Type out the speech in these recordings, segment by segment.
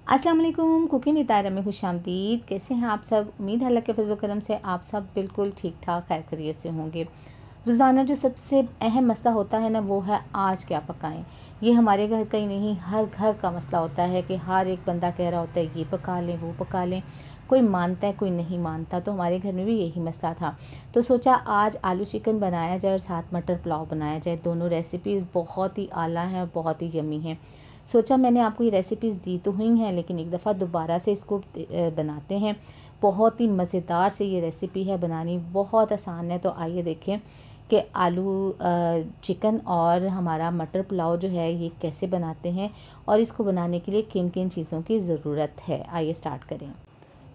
अस्सलाम वालेकुम। Cooking with तायरा में खुशामदीद। कैसे हैं आप सब? उम्मीद है अल्लाह के फजल करम से आप सब बिल्कुल ठीक ठाक खैर खैरियत से होंगे। रोज़ाना जो सबसे अहम मसला होता है ना, वो है आज क्या पकाएं। ये हमारे घर का ही नहीं, हर घर का मसला होता है कि हर एक बंदा कह रहा होता है ये पका लें वो पका लें। कोई मानता है, कोई नहीं मानता। तो हमारे घर में भी यही मसला था। तो सोचा आज आलू चिकन बनाया जाए और साथ मटर पुलाव बनाया जाए। दोनों रेसिपीज़ बहुत ही आला हैं और बहुत ही यम्मी हैं। सोचा मैंने आपको ये रेसिपीज़ दी तो हुई हैं, लेकिन एक दफ़ा दोबारा से इसको बनाते हैं। बहुत ही मज़ेदार से ये रेसिपी है, बनानी बहुत आसान है। तो आइए देखें कि आलू चिकन और हमारा मटर पुलाव जो है ये कैसे बनाते हैं और इसको बनाने के लिए किन किन चीज़ों की ज़रूरत है। आइए स्टार्ट करें।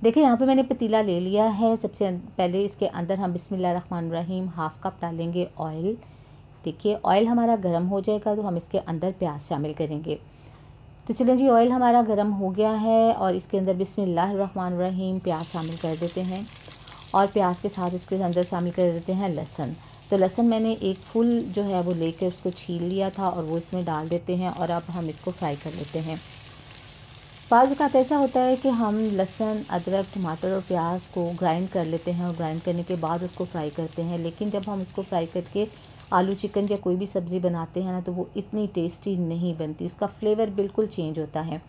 देखिए यहाँ पे मैंने पतीला ले लिया है। सबसे पहले इसके अंदर हम बिस्मिल्लाहिर्रहमानिर्रहीम हाफ़ कप डालेंगे ऑयल। देखिए ऑयल हमारा गर्म हो जाएगा तो हम इसके अंदर प्याज शामिल करेंगे। तो चलें जी, ऑयल हमारा गर्म हो गया है और इसके अंदर बिस्मिल्लाहिर्रहमानिर्रहीम प्याज शामिल कर देते हैं और प्याज के साथ इसके अंदर शामिल कर देते हैं लहसुन। तो लहसुन मैंने एक फुल जो है वो लेकर उसको छील लिया था और वो इसमें डाल देते हैं और अब हम इसको फ्राई कर लेते हैं। बाज़ औक़ात ऐसा होता है कि हम लहसुन, अदरक, टमाटर और प्याज को ग्राइंड कर लेते हैं और ग्राइंड करने के बाद उसको फ्राई करते हैं, लेकिन जब हम उसको फ्राई करके आलू चिकन या कोई भी सब्ज़ी बनाते हैं ना, तो वो इतनी टेस्टी नहीं बनती। उसका फ्लेवर बिल्कुल चेंज होता है।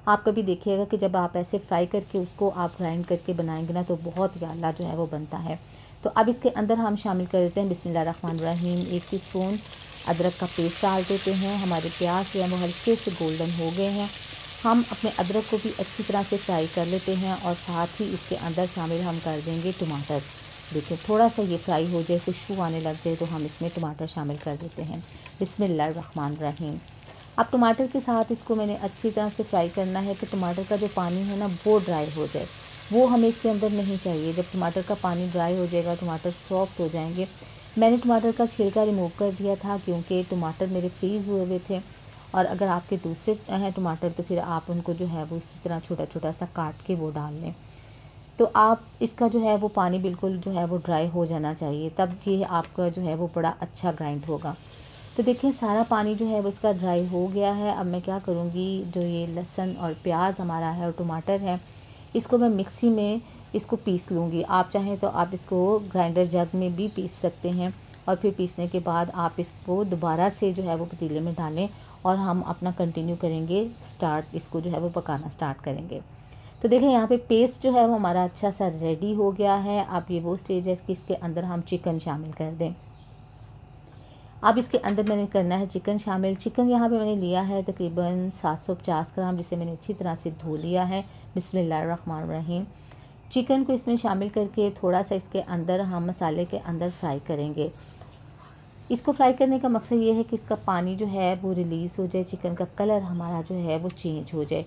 आप कभी देखिएगा कि जब आप ऐसे फ्राई करके उसको आप ग्राइंड करके बनाएंगे ना, तो बहुत ही आला जो है वो बनता है। तो अब इसके अंदर हम शामिल कर देते हैं बिस्मिल्लाहिर्रहमानिर्रहीम 1 टीस्पून अदरक का पेस्ट डाल देते हैं। हमारे प्याज जो है वो हल्के से गोल्डन हो गए हैं। हम अपने अदरक को भी अच्छी तरह से फ्राई कर लेते हैं और साथ ही इसके अंदर शामिल हम कर देंगे टमाटर। देखिए थोड़ा सा ये फ्राई हो जाए, खुशबू आने लग जाए, तो हम इसमें टमाटर शामिल कर देते हैं बिस्मिल्लाहिर्रहमानिर्रहीम। अब टमाटर के साथ इसको मैंने अच्छी तरह से फ्राई करना है कि टमाटर का जो पानी है ना वो ड्राई हो जाए। वो हमें इसके अंदर नहीं चाहिए। जब टमाटर का पानी ड्राई हो जाएगा, टमाटर सॉफ्ट हो जाएंगे। मैंने टमाटर का छिलका रिमूव कर दिया था क्योंकि टमाटर मेरे फ्रीज़ हुए हुए थे। और अगर आपके दूसरे हैं टमाटर तो फिर आप उनको जो है वो इसी तरह छोटा छोटा सा काट के वो डाल लें। तो आप इसका जो है वो पानी बिल्कुल जो है वो ड्राई हो जाना चाहिए, तब ये आपका जो है वो बड़ा अच्छा ग्राइंड होगा। तो देखिए सारा पानी जो है वो इसका ड्राई हो गया है। अब मैं क्या करूँगी, जो ये लहसुन और प्याज हमारा है और टमाटर है, इसको मैं मिक्सी में इसको पीस लूँगी। आप चाहें तो आप इसको ग्राइंडर जग में भी पीस सकते हैं और फिर पीसने के बाद आप इसको दोबारा से जो है वो पतीले में डालें और हम अपना कंटिन्यू करेंगे स्टार्ट, इसको जो है वो पकाना स्टार्ट करेंगे। तो देखें यहाँ पे पेस्ट जो है वो हमारा अच्छा सा रेडी हो गया है। अब ये वो स्टेज है कि इसके अंदर हम चिकन शामिल कर दें। अब इसके अंदर मैंने करना है चिकन शामिल। चिकन यहाँ पे मैंने लिया है तकरीबन 750 ग्राम, जिसे मैंने अच्छी तरह से धो लिया है। बिस्मिल्लाहिर्रहमानिर्रहीम। चिकन को इसमें शामिल करके थोड़ा सा इसके अंदर हम मसाले के अंदर फ्राई करेंगे। इसको फ्राई करने का मकसद ये है कि इसका पानी जो है वो रिलीज़ हो जाए, चिकन का कलर हमारा जो है वो चेंज हो जाए।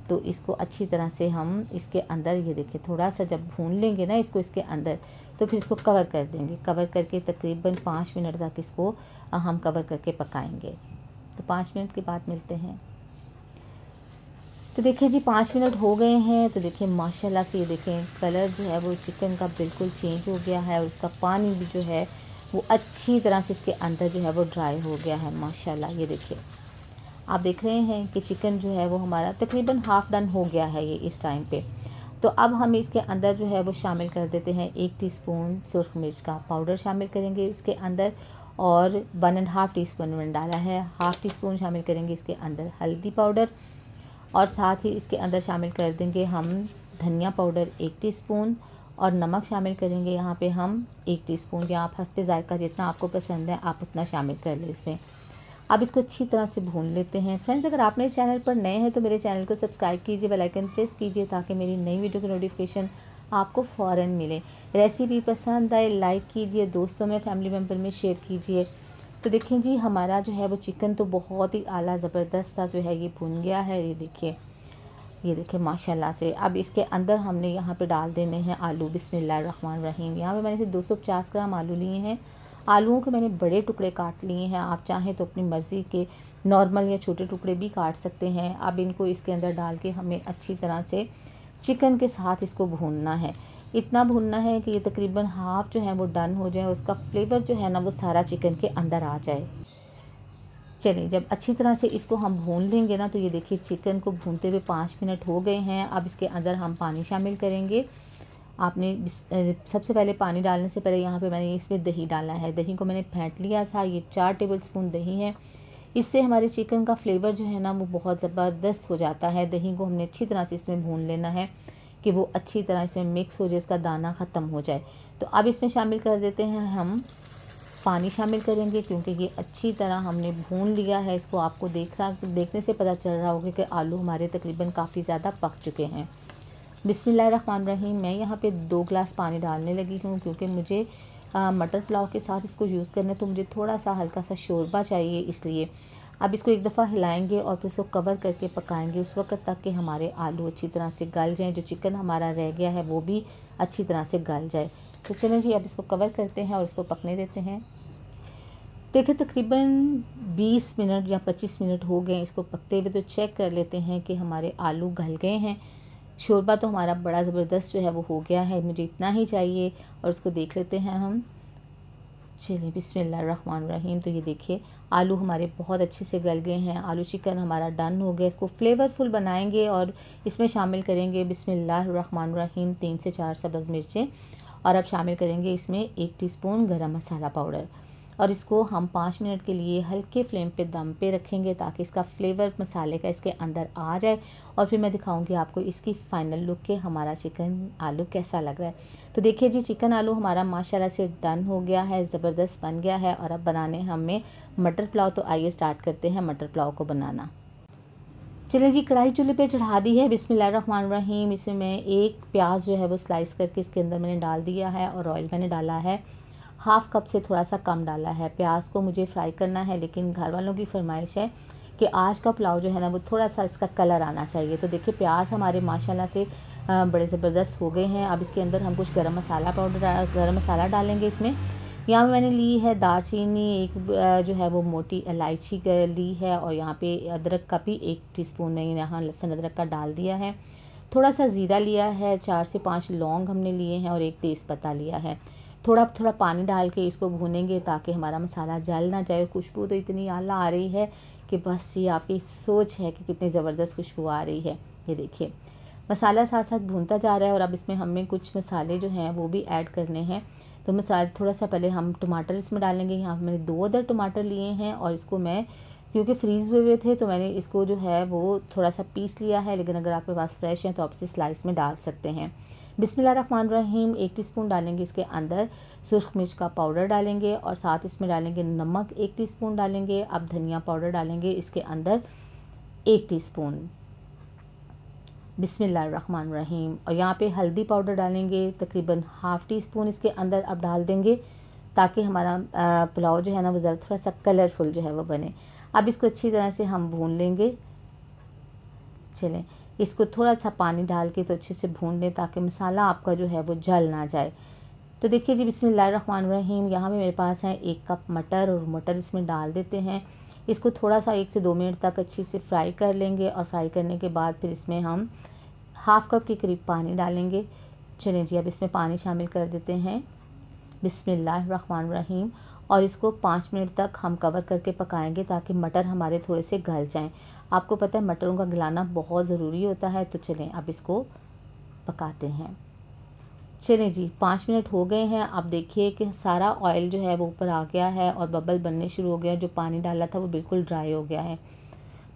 तो इसको अच्छी तरह से हम इसके अंदर ये देखिए थोड़ा सा जब भून लेंगे ना इसको इसके अंदर, तो फिर इसको कवर कर देंगे। कवर करके तकरीबन 5 मिनट तक इसको हम कवर करके पकाएंगे। तो 5 मिनट के बाद मिलते हैं। तो देखिए जी 5 मिनट हो गए हैं। तो देखिए माशाल्लाह से ये देखें कलर जो है वो चिकन का बिल्कुल चेंज हो गया है और उसका पानी भी जो है वो अच्छी तरह से इसके अंदर जो है वो ड्राई हो गया है माशाल्लाह। ये देखिए आप देख रहे हैं कि चिकन जो है वो हमारा तकरीबन हाफ़ डन हो गया है ये इस टाइम पे। तो अब हम इसके अंदर जो है वो शामिल कर देते हैं 1 टीस्पून सुरख मिर्च का पाउडर शामिल करेंगे इसके अंदर और 1.5 टीस्पून मैंने डाला है। हाफ़ टीस्पून शामिल करेंगे इसके अंदर हल्दी पाउडर और साथ ही इसके अंदर शामिल कर देंगे हम धनिया पाउडर 1 टीस्पून और नमक शामिल करेंगे यहाँ पे हम 1 टीस्पून, या आप हस्बे ज़ायक़ा जितना आपको पसंद है आप उतना शामिल कर लें इसमें। अब इसको अच्छी तरह से भून लेते हैं। फ्रेंड्स, अगर आप मेरे चैनल पर नए हैं तो मेरे चैनल को सब्सक्राइब कीजिए, बेल आइकन प्रेस कीजिए ताकि मेरी नई वीडियो की नोटिफिकेशन आपको फ़ौरन मिले। रेसिपी पसंद आए लाइक कीजिए, दोस्तों में फैमिली मेम्बर में शेयर कीजिए। तो देखिए जी हमारा जो है वो चिकन तो बहुत ही आला ज़बरदस्त सा जो है ये भुन गया है। ये देखिए माशाल्लाह से। अब इसके अंदर हमने यहाँ पे डाल देने हैं आलू। बिस्मिल्लाहिर्रहमानिर्रहीम। यहाँ पे मैंने 250 ग्राम आलू लिए हैं। आलूओं के मैंने बड़े टुकड़े काट लिए हैं। आप चाहें तो अपनी मर्ज़ी के नॉर्मल या छोटे टुकड़े भी काट सकते हैं। अब इनको इसके अंदर डाल के हमें अच्छी तरह से चिकन के साथ इसको भूनना है। इतना भूनना है कि ये तकरीबन हाफ़ जो है वो डन हो जाए, उसका फ्लेवर जो है ना वो सारा चिकन के अंदर आ जाए। चलिए जब अच्छी तरह से इसको हम भून लेंगे ना, तो ये देखिए चिकन को भूनते हुए 5 मिनट हो गए हैं। अब इसके अंदर हम पानी शामिल करेंगे। आपने सबसे पहले पानी डालने से पहले यहाँ पे मैंने इसमें दही डाला है। दही को मैंने फेंट लिया था। ये 4 टेबलस्पून दही है। इससे हमारे चिकन का फ्लेवर जो है ना वो बहुत ज़बरदस्त हो जाता है। दही को हमने अच्छी तरह से इसमें भून लेना है कि वो अच्छी तरह इसमें मिक्स हो जाए, उसका दाना ख़त्म हो जाए। तो अब इसमें शामिल कर देते हैं हम पानी शामिल करेंगे, क्योंकि ये अच्छी तरह हमने भून लिया है इसको। आपको देखने से पता चल रहा होगा कि आलू हमारे तकरीबन काफ़ी ज़्यादा पक चुके हैं। बिस्मिल्लाहिर्रहमानिर्रहीम। मैं यहाँ पे 2 ग्लास पानी डालने लगी हूँ, क्योंकि मुझे मटर पुलाव के साथ इसको यूज़ करना है, तो मुझे थोड़ा सा हल्का सा शोरबा चाहिए, इसलिए। अब इसको एक दफ़ा हिलाएंगे और फिर इसको कवर करके पकाएंगे उस वक्त तक कि हमारे आलू अच्छी तरह से गल जाएँ, जो चिकन हमारा रह गया है वो भी अच्छी तरह से गल जाए। तो चलें जी, अब इसको कवर करते हैं और इसको पकने देते हैं। देखिए तकरीबन 20 मिनट या 25 मिनट हो गए इसको पकते हुए। तो चेक कर लेते हैं कि हमारे आलू गल गए हैं। शोरबा तो हमारा बड़ा ज़बरदस्त जो है वो हो गया है, मुझे इतना ही चाहिए। और उसको देख लेते हैं हम। चलिए बिस्मिल्लाहिर्रहमानिर्रहीम। तो ये देखिए आलू हमारे बहुत अच्छे से गल गए हैं। आलू चिकन हमारा डन हो गया। इसको फ्लेवरफुल बनाएंगे और इसमें शामिल करेंगे बिस्मिल्लाहिर्रहमानिर्रहीम 3 से 4 सब्ज़ मिर्चें। और अब शामिल करेंगे इसमें 1 टीस्पून गरम मसाला पाउडर। और इसको हम 5 मिनट के लिए हल्के फ्लेम पे दम पे रखेंगे, ताकि इसका फ्लेवर मसाले का इसके अंदर आ जाए। और फिर मैं दिखाऊंगी आपको इसकी फ़ाइनल लुक के हमारा चिकन आलू कैसा लग रहा है। तो देखिए जी, चिकन आलू हमारा माशाल्लाह से डन हो गया है, ज़बरदस्त बन गया है। और अब बनाने हमें मटर पुलाव। तो आइए स्टार्ट करते हैं मटर पुलाव को बनाना। चलिए जी, कढ़ाई चूल्हे पे चढ़ा दी है। बिस्मिल्लाहिर्रहमानिर्रहीम। इसमें मैं एक प्याज जो है वो स्लाइस करके इसके अंदर मैंने डाल दिया है। और ऑयल मैंने डाला है 1/2 कप से थोड़ा सा कम डाला है। प्याज को मुझे फ्राई करना है, लेकिन घर वालों की फरमाइश है कि आज का पुलाव जो है ना वो थोड़ा सा इसका कलर आना चाहिए। तो देखिए प्याज हमारे माशाल्लाह से बड़े ज़बरदस्त हो गए हैं। अब इसके अंदर हम कुछ गरम मसाला डालेंगे इसमें। यहाँ पे मैंने ली है दालचीनी, एक जो है वो मोटी इलायची ली है। और यहाँ पे अदरक का भी 1 टीस्पून मैंने यहाँ लहसुन अदरक का डाल दिया है। थोड़ा सा ज़ीरा लिया है, 4 से 5 लौंग हमने लिए हैं और 1 तेज़पत्ता लिया है। थोड़ा थोड़ा पानी डाल के इसको भूनेंगे ताकि हमारा मसाला जल ना जाए। खुशबू तो इतनी आला आ रही है कि बस ये आपकी सोच है कि कितनी ज़बरदस्त खुशबू आ रही है। ये देखिए मसाला साथ साथ भूनता जा रहा है। और अब इसमें हमें कुछ मसाले जो हैं वो भी ऐड करने हैं। तो मसाले थोड़ा सा पहले हम टमाटर इसमें डालेंगे। यहाँ पर मैंने 2 अदर टमाटर लिए हैं और इसको मैं क्योंकि फ्रीज़ हुए थे तो मैंने इसको जो है वो थोड़ा सा पीस लिया है, लेकिन अगर आपके पास फ्रेश हैं तो आप इसे स्लाइस में डाल सकते हैं। बिस्मिल्लाहिर्रहमानिर्रहीम। 1 टीस्पून डालेंगे इसके अंदर सुर्ख मिर्च का पाउडर डालेंगे और साथ इसमें डालेंगे नमक 1 टीस्पून डालेंगे। अब धनिया पाउडर डालेंगे इसके अंदर 1 टीस्पून। बिस्मिल्लाहिर्रहमानिर्रहीम। और यहाँ पे हल्दी पाउडर डालेंगे तकरीबन 1/2 टीस्पून इसके अंदर अब डाल देंगे, ताकि हमारा पुलाव जो है ना वो ज़रा थोड़ा सा कलरफुल जो है वो बने। अब इसको अच्छी तरह से हम भून लेंगे। चलें इसको थोड़ा सा पानी डाल के तो अच्छे से भून लें, ताकि मसाला आपका जो है वो जल ना जाए। तो देखिए जी, बिस्मिल्लाहिर्रहमानिर्रहीम। यहाँ पे मेरे पास है 1 कप मटर और मटर इसमें डाल देते हैं। इसको थोड़ा सा 1 से 2 मिनट तक अच्छे से फ्राई कर लेंगे। और फ्राई करने के बाद फिर इसमें हम 1/2 कप के करीब पानी डालेंगे। चलें जी, अब इसमें पानी शामिल कर देते हैं। बिस्मिल्लाहिर्रहमानिर्रहीम। और इसको 5 मिनट तक हम कवर करके पकाएंगे, ताकि मटर हमारे थोड़े से गल जाएं। आपको पता है मटरों का गलाना बहुत ज़रूरी होता है। तो चलें अब इसको पकाते हैं। चलें जी, 5 मिनट हो गए हैं। अब देखिए कि सारा ऑयल जो है वो ऊपर आ गया है और बबल बनने शुरू हो गया। जो पानी डाला था वो बिल्कुल ड्राई हो गया है।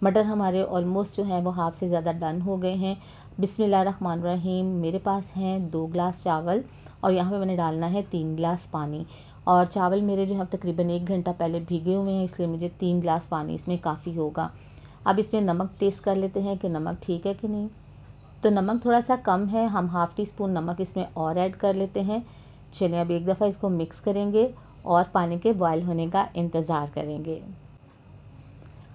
मटर हमारे ऑलमोस्ट जो है वो हाफ़ से ज़्यादा डन हो गए हैं। बिस्मिल्लाहिर्रहमानिर्रहीम। मेरे पास हैं 2 ग्लास चावल और यहाँ पे मैंने डालना है 3 ग्लास पानी। और चावल मेरे जो है तकरीबन 1 घंटा पहले भीगे हुए हैं, इसलिए मुझे 3 ग्लास पानी इसमें काफ़ी होगा। अब इसमें नमक टेस्ट कर लेते हैं कि नमक ठीक है कि नहीं। तो नमक थोड़ा सा कम है, हम 1/2 टीस्पून नमक इसमें और ऐड कर लेते हैं। चलिए अब एक दफ़ा इसको मिक्स करेंगे और पानी के बॉयल होने का इंतज़ार करेंगे।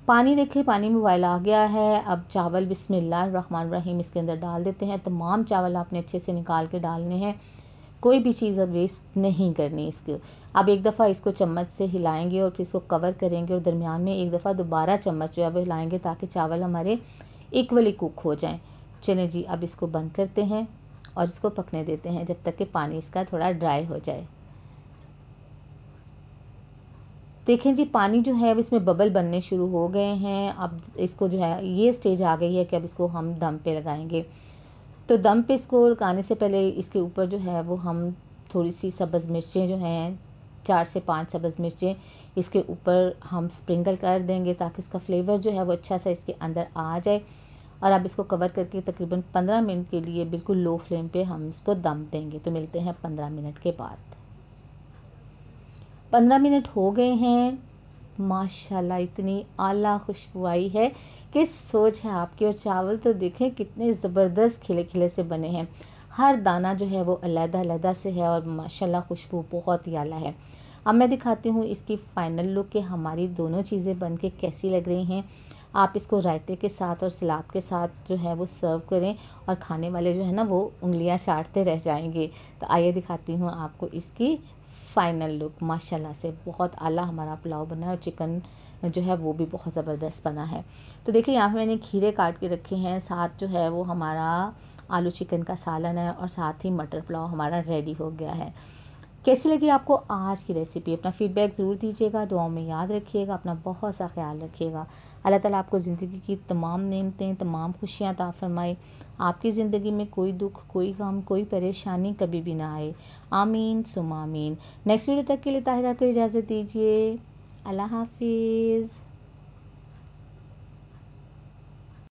पानी देखिए, पानी में बॉयल आ गया है। अब चावल बिस्मिल्लाहिर्रहमानिर्रहीम इसके अंदर डाल देते हैं। तमाम चावल आपने अच्छे से निकाल के डालने हैं, कोई भी चीज़ अब वेस्ट नहीं करनी इसके। अब एक दफ़ा इसको चम्मच से हिलाएंगे और फिर इसको कवर करेंगे और दरमियान में एक दफ़ा दोबारा चम्मच जो है वो हिलाएंगे, ताकि चावल हमारे इक्वली कुक हो जाएं। चलें जी, अब इसको बंद करते हैं और इसको पकने देते हैं जब तक कि पानी इसका थोड़ा ड्राई हो जाए। देखें जी पानी जो है इसमें बबल बनने शुरू हो गए हैं। अब इसको जो है ये स्टेज आ गई है कि अब इसको हम दम पे लगाएंगे। तो दम पे इसको लगाने से पहले इसके ऊपर जो है वो हम थोड़ी सी सब्ज़ मिर्चें जो हैं 4 से 5 सब्ज़ मिर्चें इसके ऊपर हम स्प्रिंकल कर देंगे ताकि उसका फ्लेवर जो है वो अच्छा सा इसके अंदर आ जाए। और अब इसको कवर करके तकरीबन 15 मिनट के लिए बिल्कुल लो फ्लेम पे हम इसको दम देंगे। तो मिलते हैं 15 मिनट के बाद। 15 मिनट हो गए हैं। माशाल्लाह इतनी आला खुशबू आई है कि सोच है आपकी। और चावल तो देखें कितने ज़बरदस्त खिले खिले से बने हैं। हर दाना जो है वो अलग-अलग से है और माशाल्लाह खुशबू बहुत ही आला है। अब मैं दिखाती हूँ इसकी फ़ाइनल लुक कि हमारी दोनों चीज़ें बन के कैसी लग रही हैं। आप इसको रायते के साथ और सलाद के साथ जो है वो सर्व करें और खाने वाले जो है ना वो उंगलियां चाटते रह जाएंगे। तो आइए दिखाती हूँ आपको इसकी फ़ाइनल लुक। माशाल्लाह से बहुत आला हमारा पुलाव बना है और चिकन जो है वो भी बहुत ज़बरदस्त बना है। तो देखिए यहाँ पे मैंने खीरे काट के रखे हैं, साथ जो है वो हमारा आलू चिकन का सालन है और साथ ही मटर पुलाव हमारा रेडी हो गया है। कैसी लगी आपको आज की रेसिपी? अपना फ़ीडबैक ज़रूर दीजिएगा, दुआओं में याद रखिएगा, अपना बहुत सा ख्याल रखिएगा। अल्लाह ताला आपको ज़िंदगी की तमाम नेमतें, तमाम खुशियाँ अता फ़रमाए। आपकी ज़िंदगी में कोई दुख, कोई गम, कोई परेशानी कभी भी ना आए। आमीन सुम्मा आमीन। नेक्स्ट वीडियो तक के लिए ताहिरा को इजाज़त दीजिए। अल्लाह हाफिज़।